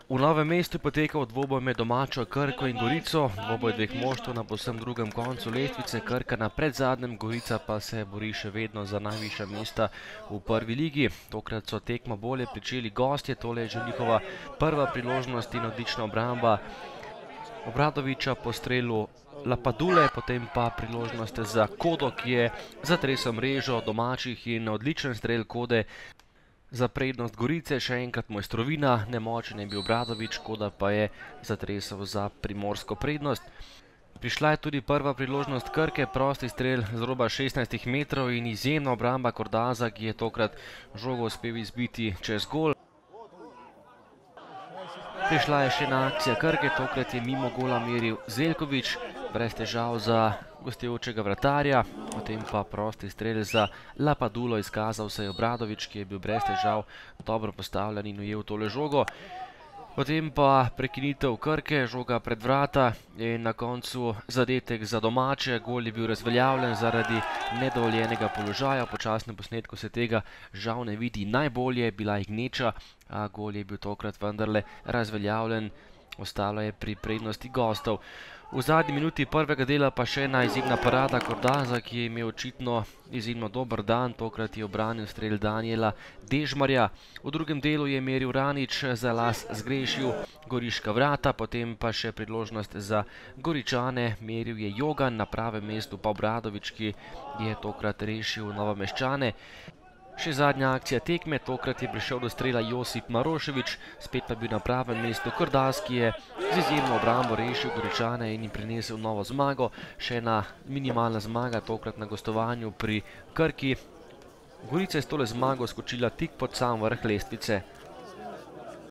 V Novem mestu je potekal dvoboj med domačo Krko in Gorico, dvoboj dveh moštev na povsem drugem koncu lestvice, Krka na predzadnjem, Gorica pa se bori še vedno za najvišja mesta v prvi ligi. Tokrat so tekmo bolje pričeli gostje, tole je že njihova prva priložnost in odlična obramba Obradoviča po strelu Lapadule, potem pa priložnost za Kodo, ki je zatresel mrežo domačih in odličen strel Kode za prednost Gorice, še enkrat mojstrovina, nemočen je bil Obradovič, Koda pa je zatresel za primorsko prednost. Prišla je tudi prva priložnost Krke, prosti strel z roba 16 metrov in izjemna obramba Kordaza, ki je tokrat žogo uspel izbiti čez gol. Prišla je še ena akcija Krke, tokrat je mimo gola meril Zeljkovič, brez težav za gostujočega vratarja, potem pa prosti strel za Lapadulo, izkazal se je Obradovič, ki je bil brez težav dobro postavljen in ujel tole žogo. Potem pa prekinitev Krke, žoga pred vrata in na koncu zadetek za domače. Gol je bil razveljavljen zaradi nedovoljenega položaja. V počasnem posnetku se tega žal ne vidi najbolje, bila je gneča, a gol je bil tokrat vendarle razveljavljen. Ostalo je pri prednosti gostov. V zadnji minuti prvega dela pa še ena izjemna parada Kordaza, ki je imel očitno izjemno dober dan. Tokrat je obranil strel Danijela Dežmarja. V drugem delu je meril Ranič, za las zgrešil goriška vrata, potem pa še priložnost za Goričane. Meril je Jogan, na pravem mestu pa Obradovič, ki je tokrat rešil Novomeščane. Še zadnja akcija tekme, tokrat je prišel do strela Josip Maroševič, spet pa bil na pravem mestu Kordaz, ki je z izjemno obrambo rešil Goričane in jim prinesel novo zmago. Še ena minimalna zmaga, tokrat na gostovanju pri Krki. Gorica je s tole zmago skočila tik pod sam vrh lestvice.